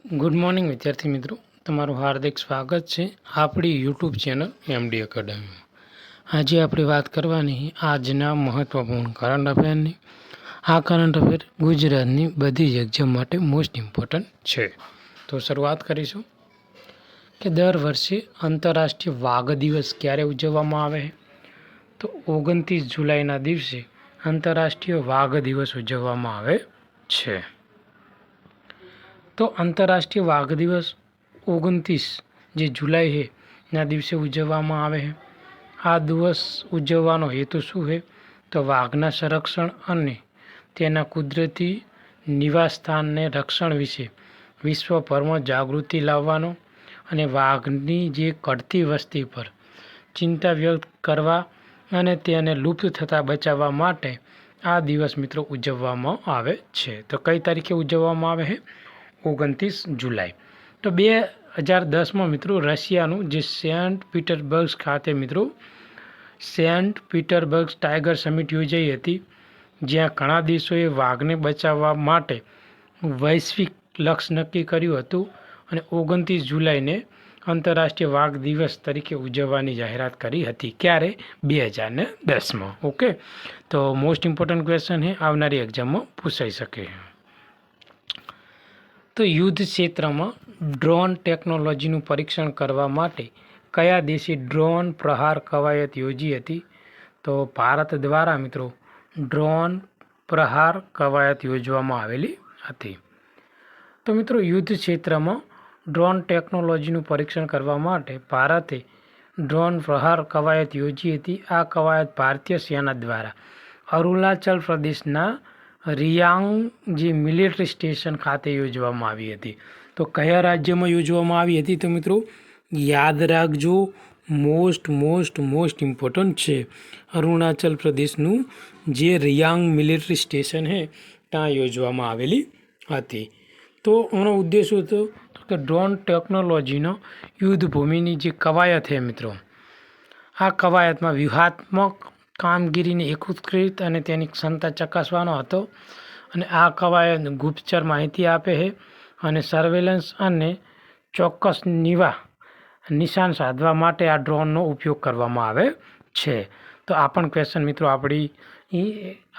Good morning વિદ્યાર્થી મિત્રો, તમારું હાર્દિક સ્વાગત છે આપણી યુટ્યુબ ચેનલ એમડી એકેડમીમાં. આજે આપણે વાત કરવાની આજના મહત્ત્વપૂર્ણ કરંટ અફેરની. આ કરંટ અફેર ગુજરાતની બધી જ એક્ઝામ માટે મોસ્ટ ઇમ્પોર્ટન્ટ છે. તો શરૂઆત કરીશું કે દર વર્ષે આંતરરાષ્ટ્રીય વાઘ દિવસ ક્યારે ઉજવવામાં આવે છે? તો 29 જુલાઈના દિવસે આંતરરાષ્ટ્રીય વાઘ દિવસ ઉજવવામાં આવે છે. તો આંતરરાષ્ટ્રીય વાઘ દિવસ 29 જે જુલાઈ છે ના દિવસે ઉજવવામાં આવે છે. આ દિવસ ઉજવવાનો હેતુ શું છે? તો વાઘના સંરક્ષણ અને તેના કુદરતી નિવાસસ્થાનને રક્ષણ વિશે વિશ્વભરમાં જાગૃતિ લાવવાનો અને વાઘની જે ઘટતી વસ્તી પર ચિંતા વ્યક્ત કરવા અને તેને લુપ્ત થતાં બચાવવા માટે આ દિવસ મિત્રો ઉજવવામાં આવે છે. તો કઈ તારીખે ઉજવવામાં આવે છે? 29 જુલાઈ. તો 2010માં મિત્રો રશિયાનું જે સેન્ટ પીટર્સબર્ગ ખાતે મિત્રો સેન્ટ પીટર્સબર્ગ ટાઈગર સમિટ યોજાઈ હતી, જ્યાં ઘણા દેશોએ વાઘને બચાવવા માટે વૈશ્વિક લક્ષ્ય નક્કી કર્યું હતું અને 29 જુલાઈને આંતરરાષ્ટ્રીય વાઘ દિવસ તરીકે ઉજવવાની જાહેરાત કરી હતી. ક્યારે? 2010માં. ઓકે, તો મોસ્ટ ઇમ્પોર્ટન્ટ ક્વેશ્ચન છે, આવનારી એક્ઝામમાં પૂછાઈ શકે. તો યુદ્ધ ક્ષેત્રમાં ડ્રોન ટેકનોલોજીનું પરીક્ષણ કરવા માટે કયા દેશે ડ્રોન પ્રહાર કવાયત યોજી હતી? તો ભારત દ્વારા મિત્રો ડ્રોન પ્રહાર કવાયત યોજવામાં આવેલી હતી. તો મિત્રો યુદ્ધ ક્ષેત્રમાં ડ્રોન ટેકનોલોજીનું પરીક્ષણ કરવા માટે ભારતે ડ્રોન પ્રહાર કવાયત યોજી હતી. આ કવાયત ભારતીય સેના દ્વારા અરુણાચલ પ્રદેશના રિયાંગ જે મિલિટરી સ્ટેશન ખાતે યોજવામાં આવી હતી. તો કયા રાજ્યમાં યોજવામાં આવી હતી? તો મિત્રો યાદ રાખજો, મોસ્ટ ઇમ્પોર્ટન્ટ છે. અરુણાચલ પ્રદેશનું જે રિયાંગ મિલિટરી સ્ટેશન છે ત્યાં યોજવામાં આવેલી હતી. તો એનો ઉદ્દેશ હતો કે ડ્રોન ટેકનોલોજીનો યુદ્ધભૂમિની જે કવાયત છે મિત્રો, આ કવાયતમાં વ્યૂહાત્મક કામગીરીને એકીકૃત અને તેની ક્ષમતા ચકાસવાનો હતો. અને આ કવાયત ગુપ્તચર માહિતી આપે છે અને સર્વેલન્સ અને ચોક્કસ નિશાન સાધવા માટે આ ડ્રોનનો ઉપયોગ કરવામાં આવે છે. તો આ પણ ક્વેશ્ચન મિત્રો આપણી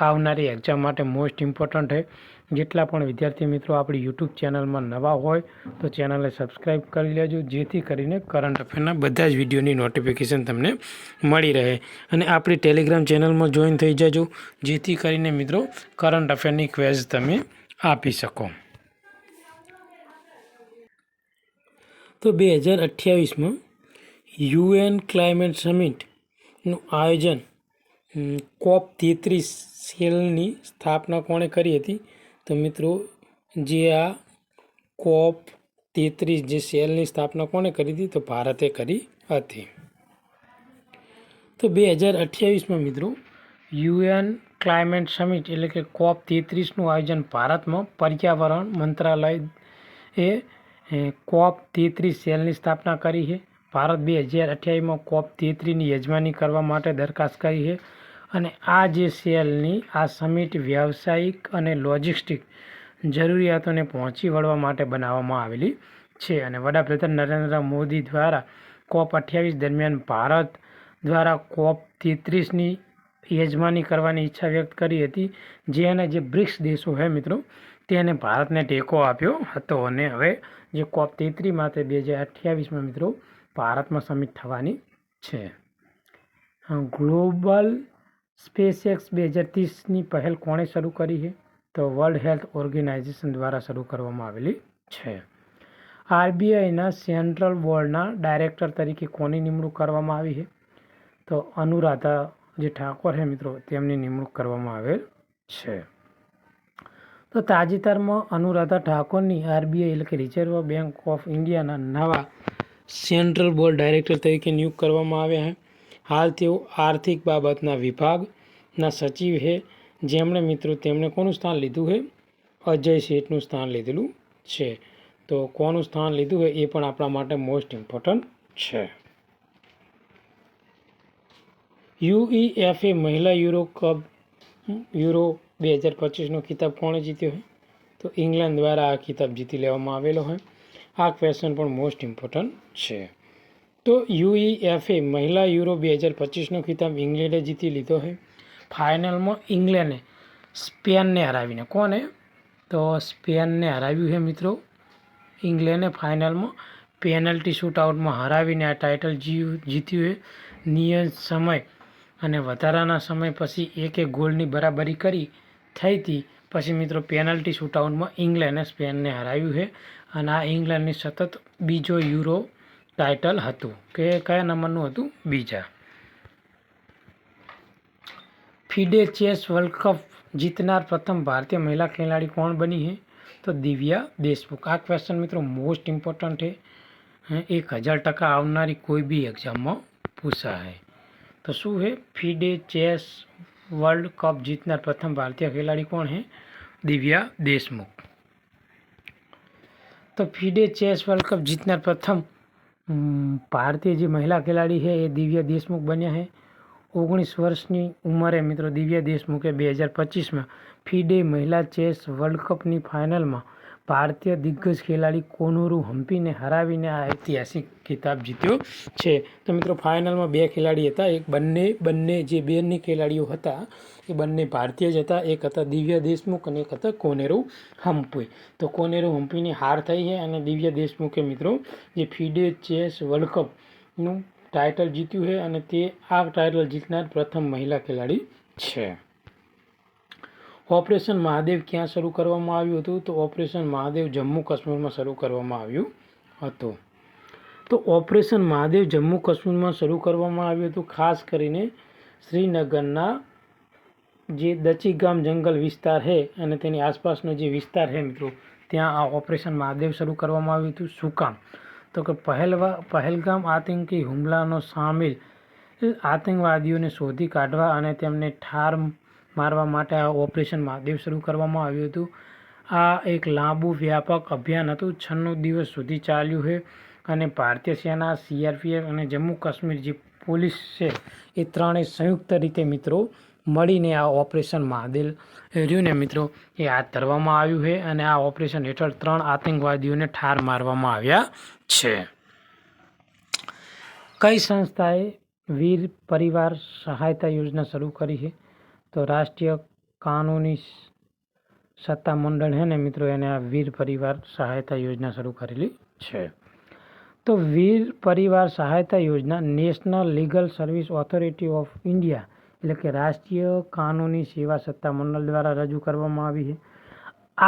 આવનારી એક્ઝામ માટે મોસ્ટ ઇમ્પોર્ટન્ટ છે. જેટલા પણ વિદ્યાર્થી મિત્રો આપણી યુટ્યુબ ચેનલમાં નવા હોય તો ચેનલને સબસ્ક્રાઈબ કરી લેજો, જેથી કરીને કરંટ અફેરના બધા જ વિડીયોની નોટિફિકેશન તમને મળી રહે. અને આપણી ટેલિગ્રામ ચેનલમાં જોઈન થઈ જજો, જેથી કરીને મિત્રો કરંટ અફેરની ક્વેઝ તમે આપી શકો. તો 2028માં UN ક્લાઇમેટ સમિટનું આયોજન COP33 સેલની સ્થાપના કોણે કરી હતી? તો મિત્રો જે આ COP33 જે સેલની સ્થાપના કોણે કરી હતી? તો ભારતે કરી હતી. તો 2028માં મિત્રો UN ક્લાઇમેટ સમિટ એટલે કે COP33નું આયોજન ભારતમાં પર્યાવરણ મંત્રાલયે COP33 સેલની સ્થાપના કરી છે. ભારત 2028માં COP33ની યજમાની કરવા માટે દરખાસ્ત કરી છે. અને આ જે સેલની આ સમિટ વ્યાવસાયિક અને લોજિસ્ટિક જરૂરિયાતોને પહોંચી વળવા માટે બનાવવામાં આવેલી છે. અને વડાપ્રધાન નરેન્દ્ર મોદી દ્વારા COP28 દરમિયાન ભારત દ્વારા COP33ની યજમાની કરવાની ઈચ્છા વ્યક્ત કરી હતી, જેને જે બ્રિક્સ દેશો છે મિત્રો તેને ભારતને ટેકો આપ્યો હતો. અને હવે જે COP33 માટે 2028માં મિત્રો ભારતમાં સમિટ થવાની છે. ગ્લોબલ સ્પેસએક્સ 2030ની પહેલ કોણે શરૂ કરી છે? તો વર્લ્ડ હેલ્થ ઓર્ગેનાઇઝેશન દ્વારા શરૂ કરવામાં આવેલી છે. RBIના સેન્ટ્રલ બોર્ડના ડાયરેક્ટર તરીકે કોની નિમણૂક કરવામાં આવી છે? તો અનુરાધા જે ઠાકોર છે મિત્રો તેમની નિમણૂક કરવામાં આવેલ છે. તો તાજેતરમાં અનુરાધા ઠાકોરની RBI એટલે કે રિઝર્વ બેંક ઓફ ઇન્ડિયાના નવા સેન્ટ્રલ બોર્ડ ડાયરેક્ટર તરીકે નિયુક્ત કરવામાં આવ્યા છે. હાલ તેઓ આર્થિક બાબતના વિભાગના સચિવ છે, તેમણે કોનું સ્થાન લીધું છે? અજય શેઠનું સ્થાન લીધેલું છે. તો કોનું સ્થાન લીધું છે એ પણ આપણા માટે મોસ્ટ ઇમ્પોર્ટન્ટ છે. UEFA મહિલા યુરો કપ 2025નો ખિતાબ કોણે જીત્યો છે? તો ઇંગ્લેન્ડ દ્વારા આ ખિતાબ જીતી લેવામાં આવેલો છે. આ ક્વેશ્ચન પણ મોસ્ટ ઇમ્પોર્ટન્ટ છે. તો UEFA મહિલા યુરો 2025નો ખિતાબ ઇંગ્લેન્ડે જીતી લીધો છે. ફાઇનલમાં ઇંગ્લેન્ડે સ્પેનને હરાવીને, કોને? તો સ્પેનને હરાવ્યું છે મિત્રો. ઇંગ્લેન્ડે ફાઇનલમાં પેનલ્ટી શૂટઆઉટમાં હરાવીને આ ટાઇટલ જીત્યું છે. નિયત સમય અને વધારાના સમય પછી એક ગોલની બરાબરી થઈ હતી. પછી મિત્રો પેનલ્ટી શૂટઆઉટમાં ઇંગ્લેન્ડે સ્પેનને હરાવ્યું છે અને આ ઇંગ્લેન્ડની સતત બીજો યુરો ટાઇટલ હતું. કે કયા નંબરનું હતું? બીજા. ફિડે ચેસ વર્લ્ડ કપ જીતનાર પ્રથમ ભારતીય મહિલા ખેલાડી કોણ બની છે? તો દિવ્યા દેશમુખ. આ ક્વેશ્ચન મિત્રો મોસ્ટ ઇમ્પોર્ટન્ટ છે. 1000% આવનારી કોઈ બી એક્ઝામમાં પૂછાય. તો શું છે? ફિડે ચેસ વર્લ્ડ કપ જીતનાર પ્રથમ ભારતીય ખેલાડી કોણ છે? દિવ્યા દેશમુખ. તો ફિડે ચેસ વર્લ્ડ કપ જીતનાર પ્રથમ ભારતીય જે મહિલા ખેલાડી છે એ દિવ્યા દેશમુખ બન્યા છે. 19 વર્ષની ઉંમરે મિત્રો દિવ્યા દેશમુખે 2025માં ફિડે મહિલા ચેસ વર્લ્ડ કપની ફાઇનલમાં ભારતીય દિગ્ગજ ખેલાડી કોનેરુ હમ્પીને હરાવીને આ ઐતિહાસિક ખિતાબ જીત્યો છે. તો મિત્રો ફાઇનલમાં 2 ખેલાડી હતા. એક બંને જે બેની ખેલાડીઓ હતા એ બંને ભારતીય જ હતા. એક હતા દિવ્યા દેશમુખ અને એક હતા કોનેરુ હમ્પી. તો કોનેરુ હમ્પીની હાર થઈ છે અને દિવ્યા દેશમુખે મિત્રો જે ફિડે ચેસ વર્લ્ડ કપનું ટાઇટલ જીત્યું છે અને તે આ ટાઇટલ જીતનાર પ્રથમ મહિલા ખેલાડી છે. ઓપરેશન મહાદેવ ક્યાં શરૂ કરવામાં આવ્યું હતું? તો ઓપરેશન મહાદેવ જમ્મુ કાશ્મીરમાં શરૂ કરવામાં આવ્યું હતું. તો ઓપરેશન મહાદેવ જમ્મુ કાશ્મીરમાં શરૂ કરવામાં આવ્યું હતું. ખાસ કરીને શ્રીનગરના જે દચીગામ જંગલ વિસ્તાર છે અને તેની આસપાસનો જે વિસ્તાર છે મિત્રો ત્યાં આ ઓપરેશન મહાદેવ શરૂ કરવામાં આવ્યું હતું. શું કામ? તો કે પહેલગામ આતંકી હુમલાનો સામેલ આતંકવાદીઓને શોધી કાઢવા અને તેમને ઠાર મારવા માટે આ ઓપરેશન મહાદેવ શરૂ કરવામાં આવ્યું હતું. આ એક લાંબુ વ્યાપક અભિયાન હતું. 96 દિવસ સુધી ચાલ્યું છે અને ભારતીય સેના, CRPF અને જમ્મુ કાશ્મીર જે પોલીસ છે એ ત્રણેય સંયુક્ત રીતે મિત્રો મળીને આ ઓપરેશન મહાદેવ રહ્યું ને મિત્રો એ હાથ ધરવામાં આવ્યું છે અને આ ઓપરેશન હેઠળ 3 આતંકવાદીઓને ઠાર મારવામાં આવ્યા છે. કઈ સંસ્થાએ વીર પરિવાર સહાયતા યોજના શરૂ કરી છે? તો રાષ્ટ્રીય કાનૂની સત્તા મંડળ છે ને મિત્રો એને આ વીર પરિવાર સહાયતા યોજના શરૂ કરેલી છે. તો વીર પરિવાર સહાયતા યોજના national legal service authority of India એટલે કે રાષ્ટ્રીય કાનૂની સેવા સત્તા મંડળ દ્વારા રજૂ કરવામાં આવી છે.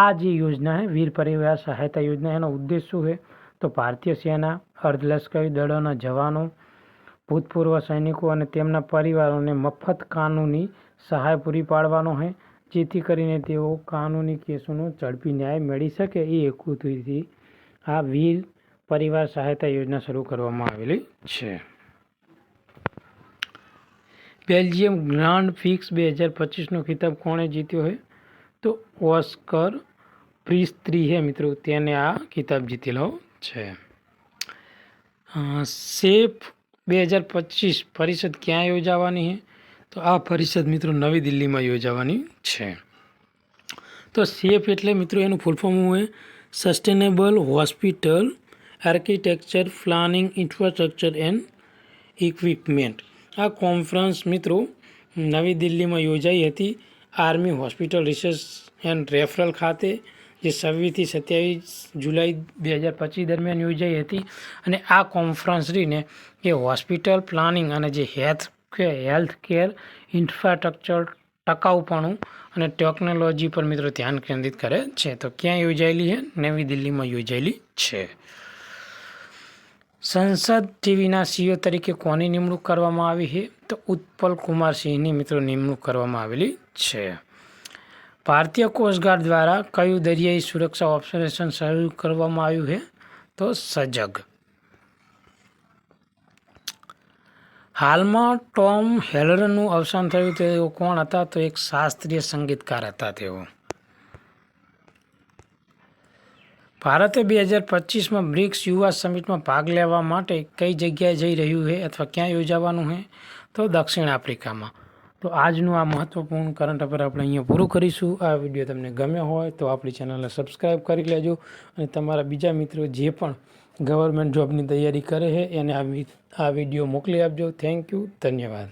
આ જે યોજના છે વીર પરિવાર સહાયતા યોજના એનો ઉદ્દેશ શું છે? તો ભારતીય સેના, અર્ધલશ્કરી દળોના જવાનો, ભૂતપૂર્વ સૈનિકો અને તેમના પરિવારોને મફત કાનૂની સહાય પૂરી પાડવાનો છે જેથી કરીને તેઓ કાનૂની કેસોનો ઝડપી ન્યાય મેળવી શકે. એ હેતુથી આ વીર પરિવાર સહાયતા યોજના શરૂ કરવામાં આવેલી છે. બેલ્જિયમ ગ્રાન્ડ પ્રિક્સ 2025નો ખિતાબ કોણે જીત્યો છે? તો ઓસ્કર પિસ્ત્રી છે મિત્રો તેને આ ખિતાબ જીતેલો છે. સેફ 2025 પરિષદ ક્યાં યોજાવાની છે? તો આ પરિષદ મિત્રો નવી દિલ્હીમાં યોજાવાની છે. તો સેફ એટલે મિત્રો એનું ફૂલ ફોર્મ હોય sustainable hospital architecture planning infrastructure and equipment. આ કોન્ફરન્સ મિત્રો નવી દિલ્હીમાં યોજાઈ હતી army hospital research and referral ખાતે જે 26થી 27 જુલાઈ 2025 દરમિયાન યોજાઈ હતી. અને આ કોન્ફરન્સ રહીને એ હોસ્પિટલ પ્લાનિંગ અને જે હેલ્થ કેર ઇન્ફ્રાસ્ટ્રક્ચર ટકાઉપણું અને ટેકનોલોજી પર મિત્રો ધ્યાન કેન્દ્રિત કરે છે. તો ક્યાં યોજાયેલી છે? નવી દિલ્હીમાં યોજાયેલી છે. સંસદ ટીવીના CEO તરીકે કોની નિમણૂક કરવામાં આવી છે? તો ઉત્પલ કુમાર સિંહની મિત્રો નિમણૂક કરવામાં આવેલી છે. ભારતીય કોસ્ટગાર્ડ દ્વારા કયું દરિયાઈ સુરક્ષા ઓપરેશન શરૂ કરવામાં આવ્યું છે? તો સજગ. હાલમાં ટોમ હેલરનું અવસાન થયું. તેઓ કોણ હતા? તો એક શાસ્ત્રીય સંગીતકાર હતા તેઓ. ભારતે 2025માં બ્રિક્સ યુવા સમિટમાં ભાગ લેવા માટે કઈ જગ્યાએ જઈ રહ્યું છે અથવા ક્યાં યોજાવાનું છે? તો દક્ષિણ આફ્રિકામાં. તો તો આજનું આ મહત્ત્વપૂર્ણ કરંટ અફેર આપણે અહીંયા પૂરું કરીશું. આ વિડીયો તમને ગમ્યો હોય તો આપણી ચેનલને સબસ્ક્રાઈબ કરી લેજો અને તમારા બીજા મિત્રો જે પણ ગવર્મેન્ટ જોબની તૈયારી કરે છે એને આ વિડીયો મોકલી આપજો. થેન્ક યુ, ધન્યવાદ.